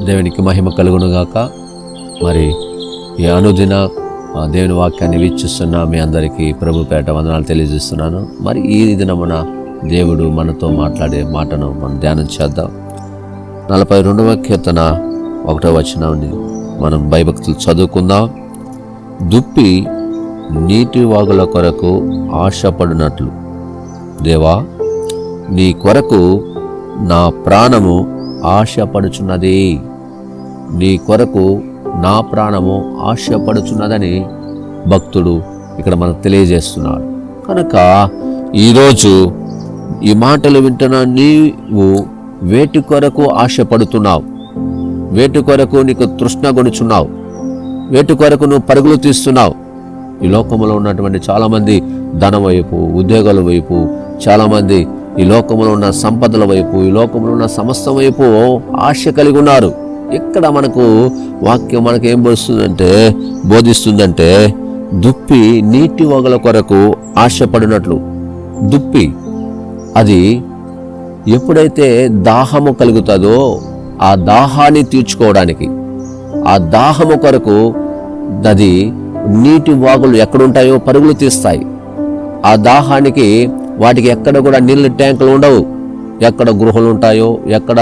దేవునికి మహిమ కలుగునుగాక. మరి ఈ అనుదిన దేవుని వాక్యాన్ని వీక్షిస్తున్న మీ అందరికీ ప్రభు పేట వందనాలు తెలియజేస్తున్నాను. మరి ఈ దినమున దేవుడు మనతో మాట్లాడే మాటను మనం ధ్యానం చేద్దాం. 42వ కీర్తన 1వ వచనాన్ని మనం భయభక్తులు చదువుకుందాం. దుప్పి నీటి వాగుల కొరకు ఆశపడినట్లు, దేవా నీ కొరకు నా ప్రాణము ఆశపడుచున్నది. నీ కొరకు నా ప్రాణము ఆశపడుచున్నదని భక్తుడు ఇక్కడ మనకు తెలియజేస్తున్నాడు. కనుక ఈరోజు ఈ మాటలు వింటున్న నీవు వేటి కొరకు ఆశపడుతున్నావు? వేటి కొరకు నీకు తృష్ణ గొనుచున్నావు? వేటి కొరకు నువ్వు పరుగులు తీస్తున్నావు? ఈ లోకంలో ఉన్నటువంటి చాలామంది ధనం వైపు, ఉద్యోగాల వైపు, చాలామంది ఈ లోకంలో ఉన్న సంపదల వైపు, ఈ లోకంలో ఉన్న సమస్త వైపు ఆశ కలిగి ఉన్నారు. ఇక్కడ మనకు వాక్యం మనకు ఏం బోధిస్తుందంటే దుప్పి నీటి వాగుల కొరకు ఆశపడినట్లు. దుప్పి అది ఎప్పుడైతే దాహము కలుగుతుందో ఆ దాహాన్ని తీర్చుకోవడానికి, ఆ దాహము కొరకు అది నీటి వాగులు ఎక్కడుంటాయో పరుగులు తీస్తాయి. ఆ దాహానికి వాటికి ఎక్కడ కూడా నీళ్ళ ట్యాంకులు ఉండవు. ఎక్కడ గృహాలు ఉంటాయో, ఎక్కడ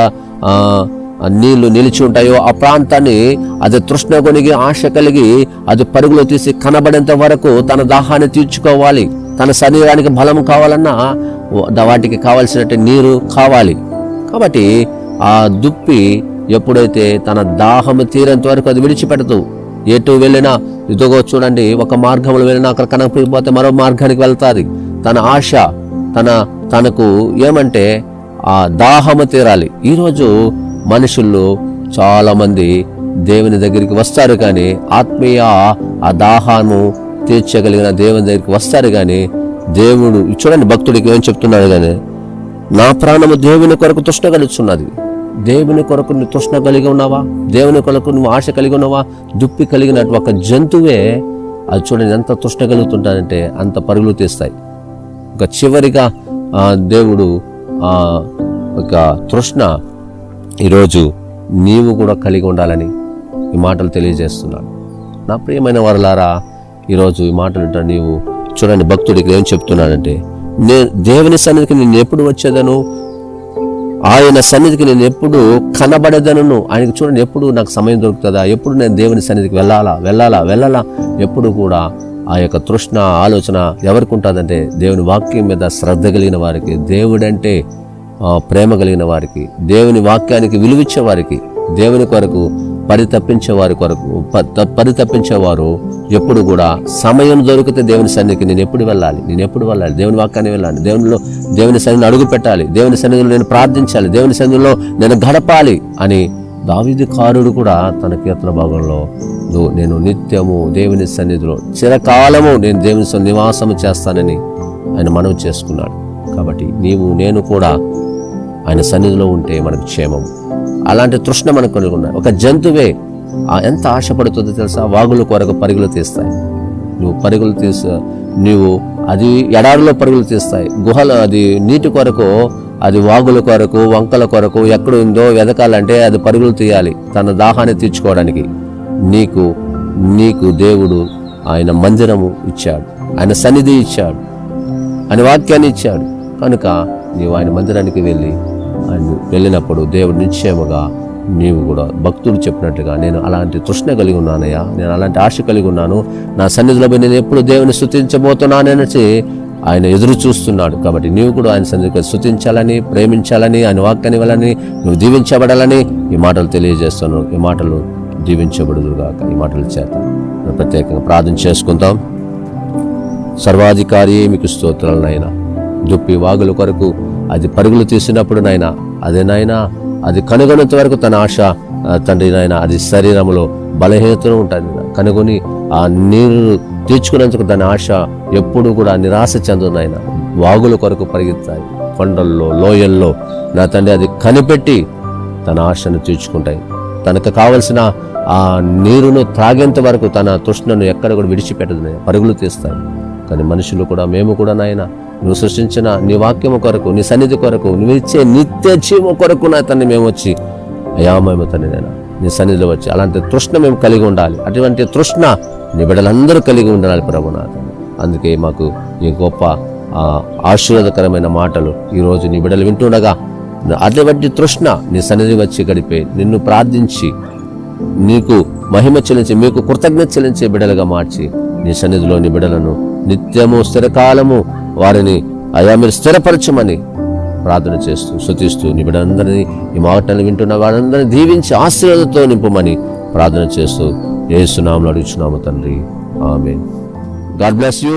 నీళ్లు నిలిచి ఉంటాయో ఆ ప్రాంతాన్ని అది తృష్ణ కొనిగి ఆశ కలిగి అది పరుగులు తీసి కనబడేంత వరకు తన దాహాన్ని తీర్చుకోవాలి. తన శరీరానికి బలం కావాలన్నా వాటికి కావాల్సినట్టు నీరు కావాలి. కాబట్టి ఆ దుప్పి ఎప్పుడైతే తన దాహము తీరేంత వరకు అది విడిచిపెడదు. ఎటు వెళ్ళినా ఇదిగో చూడండి, ఒక మార్గంలో వెళ్ళినా అక్కడ కనపడిపోతే మరో మార్గానికి వెళ్తాది. తన ఆశ తనకు ఏమంటే ఆ దాహము తీరాలి. ఈరోజు మనుషుల్లో చాలా మంది దేవుని దగ్గరికి వస్తారు, కానీ ఆత్మీయ ఆ దాహాన్ని తీర్చగలిగిన దేవుని దగ్గరికి వస్తారు. కానీ దేవుడు చూడండి, భక్తుడికి ఏం చెప్తున్నాడు, కానీ నా ప్రాణము దేవుని కొరకు తృష్ణ కలుగుతున్నది. దేవుని కొరకు నువ్వు తృష్ణ కలిగి ఉన్నావా? దేవుని కొరకు నువ్వు ఆశ కలిగి ఉన్నావా? దుప్పి కలిగినట్టు ఒక జంతువే అది చూడండి ఎంత తృష్ణ కలుగుతుంటాడంటే అంత పరుగులు తీస్తాయి. ఒక చివరిగా దేవుడు ఒక తృష్ణ ఈరోజు నీవు కూడా కలిగి ఉండాలని ఈ మాటలు తెలియజేస్తున్నాడు. నా ప్రియమైన వారలారా, ఈరోజు ఈ మాటలు వింటా నీవు చూడండి, భక్తుడికి ఏం చెప్తున్నాడంటే, దేవుని సన్నిధికి నేను ఎప్పుడు వచ్చేదను, ఆయన సన్నిధికి నేను ఎప్పుడు కనబడేదను. ఆయనకు చూడండి, ఎప్పుడు నాకు సమయం దొరుకుతుందా, ఎప్పుడు నేను దేవుని సన్నిధికి వెళ్ళాలా ఎప్పుడు కూడా ఆ యొక్క తృష్ణ ఆలోచన ఎవరికి ఉంటుందంటే దేవుని వాక్యం మీద శ్రద్ధ కలిగిన వారికి, దేవుడంటే ప్రేమ కలిగిన వారికి, దేవుని వాక్యానికి విలువిచ్చే వారికి, దేవుని కొరకు పరితపించేవారు ఎప్పుడు కూడా సమయం దొరికితే దేవుని సన్నిధికి నేను ఎప్పుడు వెళ్ళాలి, దేవుని వాక్యాన్ని వెళ్ళాలి, దేవుని సన్నిధిని అడుగు పెట్టాలి, దేవుని సన్నిధిలో నేను ప్రార్థించాలి, దేవుని సన్నిధిలో నేను గడపాలి అని దావీదుకారుడు కూడా తన కీర్తన భాగంలో నేను నిత్యము దేవుని సన్నిధిలో చిరకాలము నేను దేవుని నివాసము చేస్తానని ఆయన మనవి చేసుకున్నాడు. కాబట్టి నేను కూడా ఆయన సన్నిధిలో ఉంటే మనకు క్షేమము. అలాంటి తృష్ణ మనకు కలిగి ఉన్నాయి. ఒక జంతువే ఎంత ఆశపడుతుందో తెలుసా? వాగుల కొరకు పరుగులు తీస్తాయి. నువ్వు అది ఎడారిలో పరుగులు తీస్తాయి. గుహలు అది నీటి కొరకు, అది వాగుల కొరకు, వంకల కొరకు ఎక్కడ ఉందో వెదకాలంటే అది పరుగులు తీయాలి తన దాహాన్ని తీర్చుకోవడానికి. నీకు దేవుడు ఆయన మందిరము ఇచ్చాడు, ఆయన సన్నిధి ఇచ్చాడు, ఆయన వాక్యాన్ని ఇచ్చాడు. కనుక నీవు ఆయన మందిరానికి వెళ్ళినప్పుడు దేవుడు నిశ్చయముగా నీవు కూడా భక్తుడు చెప్పినట్టుగా నేను అలాంటి తృష్ణ కలిగి ఉన్నానయ్యా, నేను అలాంటి ఆశ కలిగి ఉన్నాను, నా సన్నిధిలో నేను ఎప్పుడు దేవుని స్తుతించబోతున్నాననేసి ఆయన ఎదురు చూస్తున్నాడు. కాబట్టి నీవు కూడా ఆయన సన్నిధికి స్తుతించాలని, ప్రేమించాలని, ఆయన వాక్యాన్ని వెళ్ళని, నువ్వు దీవించబడాలని ఈ మాటలు తెలియజేస్తాను. ఈ మాటలు దీవించబడుదురుగాక. ఈ మాటల చేత ప్రత్యేకంగా ప్రార్థన చేసుకుందాం. సర్వాధికారి మీకు స్తోత్రాలు నాయనా. దుప్పి వాగుల కొరకు అది పరుగులు తీసినప్పుడు నాయనా, అది కనుగొనేంత వరకు తన ఆశ తండ్రి నాయన, అది శరీరంలో బలహీనతను ఉంటుంది. కనుగొని ఆ నీరు తీర్చుకునేందుకు తన ఆశ ఎప్పుడు కూడా నిరాశ చెందు నాయన. వాగుల కొరకు పరిగెత్తాయి, కొండల్లో, లోయల్లో నా తండ్రి అది కనిపెట్టి తన ఆశను తీర్చుకుంటాయి. తనకు కావలసిన ఆ నీరును త్రాగేంత వరకు తన తృష్ణను ఎక్కడ కూడా విడిచిపెట్టదు, పరుగులు తీస్తాయి. కానీ మనుషులు కూడా, మేము కూడా నాయన, నువ్వు సృష్టించిన నీ వాక్యము కొరకు, నీ సన్నిధి కొరకు, నువ్వు ఇచ్చే నిత్య జీవము కొరకు నా తండ్రి మేము వచ్చి అయామేమో తండ్రి నాయన నీ సన్నిధిలో వచ్చి అలాంటి తృష్ణ మేము కలిగి ఉండాలి. అటువంటి తృష్ణ నీ బిడ్డలందరూ కలిగి ఉండాలి ప్రభునాథ. అందుకే మాకు ఈ గొప్ప ఆశీర్వాదకరమైన మాటలు ఈరోజు నీ బిడ్డలు వింటుండగా అటువంటి తృష్ణ నీ సన్నిధి వచ్చి గడిపే నిన్ను ప్రార్థించి నీకు మహిమ చెల్లించి మీకు కృతజ్ఞత చెల్లించే బిడ్డలుగా మార్చి నీ సన్నిధిలో నీ బిడ్డలను నిత్యము స్థిరకాలము వారిని అయా మీరు స్థిరపరచమని ప్రార్థన చేస్తూ స్తుతిస్తూ నీ బిడ్డలందరినీ ఈ మాటలు వింటున్న వారందరినీ దీవించి ఆశీర్వాదంతో నింపమని ప్రార్థన చేస్తూ యేసు నామములో అడుగుచున్నాము తండ్రి, ఆమేన్. God bless you.